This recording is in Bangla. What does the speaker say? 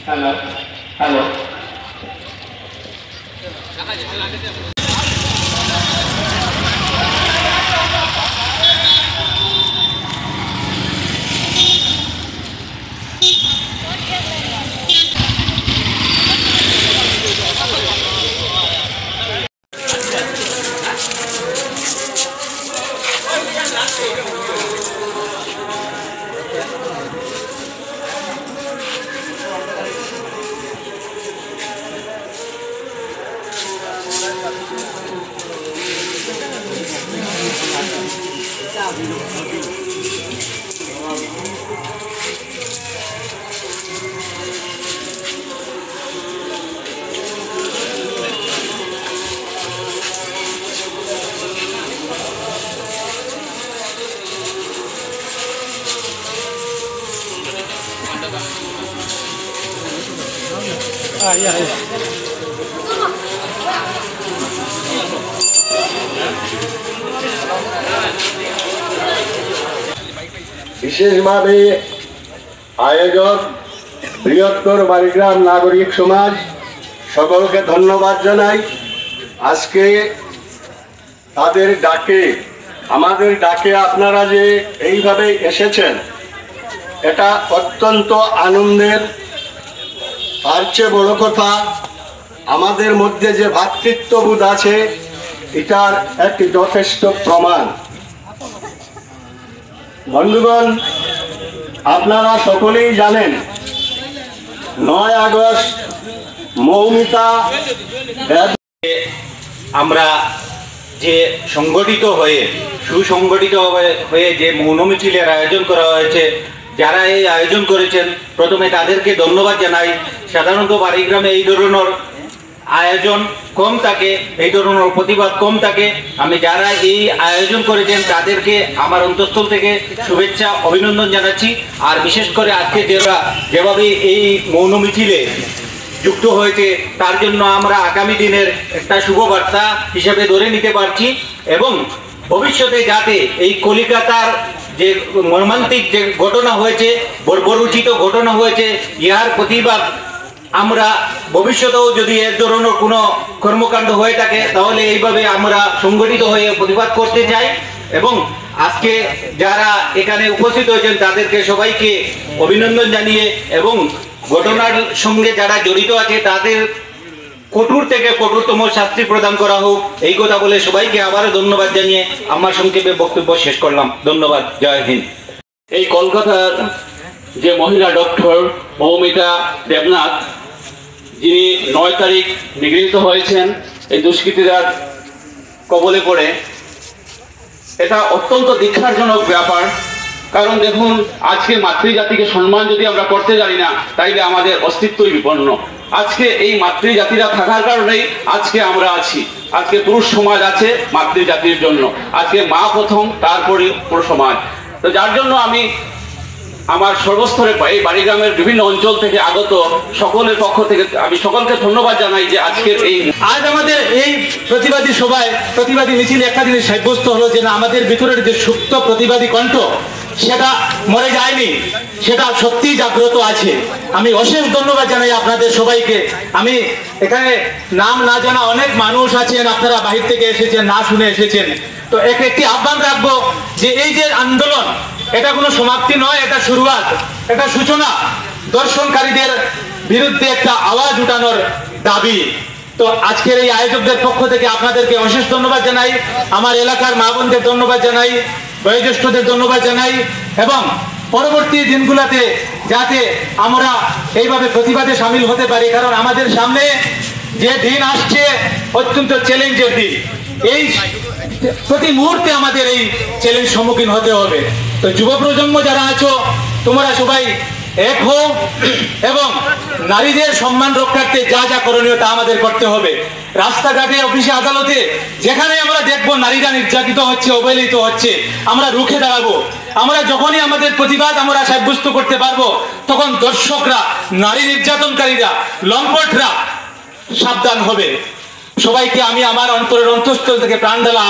हेलो हेलो বিশেষভাবে আয়োজক বৃহত্তর বাড়িগ্রাম নাগরিক সমাজ সকলকে ধন্যবাদ জানাই। আজকে তাদের ডাকে আমাদের ডাকে আপনারা যে এইভাবে এসেছেন এটা অত্যন্ত আনন্দের। তার চেয়ে বড় কথা আমাদের মধ্যে যে ভ্রাতৃত্ববোধ আছে এটার একটি যথেষ্ট প্রমাণ। বন্ধুগণ, আপনারা সকলেই জানেন ৯ আগস্ট মৌমিতা আমরা যে সংগঠিত হয়ে সুসংগঠিত হয়ে যে মৌন মিছিলের আয়োজন করা হয়েছে, যারা এই আয়োজন করেছেন প্রথমে তাদেরকে ধন্যবাদ জানাই। সাধারণত বাড়িগ্রামে এই ধরনের আয়োজন কম থাকে, এই ধরনের প্রতিবাদ কম থাকে। আমি যারা এই আয়োজন করেছেন তাদেরকে আমার অন্তঃস্থল থেকে শুভেচ্ছা অভিনন্দন জানাচ্ছি। আর বিশেষ করে আজকে যেভাবে এই মৌন মিছিলে যুক্ত হয়েছে তার জন্য আমরা আগামী দিনের একটা শুভবার্তা হিসেবে ধরে নিতে পারছি এবং ভবিষ্যতে যাতে এই কলিকাতার যে মর্মান্তিক যে ঘটনা হয়েছে, বর্বরোচিত ঘটনা হয়েছে, ইহার প্রতিবাদ আমরা ভবিষ্যতেও যদি এর ধরনের কোনো কর্মকাণ্ড হয়ে থাকে তাহলে এইভাবে আমরা সংগঠিত হয়ে প্রতিবাদ করতে চাই। এবং আজকে যারা এখানে উপস্থিত হয়েছেন তাদেরকে সবাইকে অভিনন্দন জানিয়ে এবং ঘটনার সঙ্গে যারা জড়িত আছে তাদের কঠোর থেকে কঠোরতম শাস্তি প্রদান করা হোক, এই কথা বলে সবাইকে আবারও ধন্যবাদ জানিয়ে আমার সংক্ষেপে বক্তব্য শেষ করলাম। ধন্যবাদ। জয় হিন্দ। এই কলকাতার যে মহিলা ডক্টর মৌমিতা দেবনাথ, যিনি ৯ তারিখ নিগৃহীত হয়েছেন এই দুষ্কৃতীদের কবলে পড়ে, এটা অত্যন্ত ধিক্কারজনক ব্যাপার। কারণ দেখুন, আজকে মাতৃজাতিকে সম্মান যদি আমরা করতে জানি না তাইলে আমাদের অস্তিত্বই বিপন্ন। আজকে এই মাতৃজাতিরা থাকার কারণেই আজকে আমরা আছি। আজকে পুরুষ সমাজ আছে মাতৃজাতির জন্য, আজকে মা প্রথম, তারপরে পুরো সমাজ। তো যার জন্য আমি আমার সর্বস্তরে এই বাড়িগ্রামের বিভিন্ন অঞ্চল থেকে আগত সকলের পক্ষ থেকে আমি সকলকে ধন্যবাদ জানাই যে আজকের এই আজ আমাদের এই প্রতিবাদী সভায় প্রতিবাদী মিছিল একটা জিনিস সাব্যস্ত হলো যে না, আমাদের ভিতরের যে সুপ্ত প্রতিবাদী কণ্ঠ সেটা মরে যায়নি, সেটা সত্যি জাগ্রত আছে। আমি অশেষ ধন্যবাদ জানাই আপনাদের সবাইকে। আমি এখানে নাম না জানা অনেক মানুষ আছেন, আপনারা বাহির থেকে এসেছেন, না শুনে এসেছেন। তো একটি আহ্বান রাখবো যে এই যে আন্দোলন, এটা কোনো সমাপ্তি নয়, এটা শুরুয়াত, এটা সূচনা। দর্শনকারীদের বিরুদ্ধে একটা আওয়াজ উঠানোর দাবি। তো আজকের এই আয়োজকদের পক্ষ থেকে আপনাদেরকে অশেষ ধন্যবাদ জানাই, আমার এলাকার মা বোনদের ধন্যবাদ জানাই, বয়োজ্যেষ্ঠদের ধন্যবাদ জানাই এবং পরবর্তী দিনগুলোতে যাতে আমরা এইভাবে প্রতিবাদে সামিল হতে পারি, কারণ আমাদের সামনে যে দিন আসছে অত্যন্ত চ্যালেঞ্জের দিন। এই প্রতি মুহূর্তে আমাদের এই চ্যালেঞ্জ সম্মুখীন হতে হবে। তো যুব প্রজন্ম যারা আছো, তোমরা সবাই এক হও এবং নারীদের সম্মান রক্ষার্থে যা যা করণীয় তা আমাদের করতে হবে। রাস্তাঘাটে, অফিসে, আদালতে যেখানে আমরা দেখবো নারীরা নির্যাতিত হচ্ছে, অবহেলিত হচ্ছে, আমরা রুখে দাঁড়াবো। আমরা যখনই আমাদের প্রতিবাদ আমরা সাব্যস্ত করতে পারবো, তখন দর্শকরা, নারী নির্যাতনকারীরা, লম্পটরা সাবধান হবে। সবাইকে আমি আমার অন্তরের অন্তঃস্থল থেকে প্রাণ ঢালা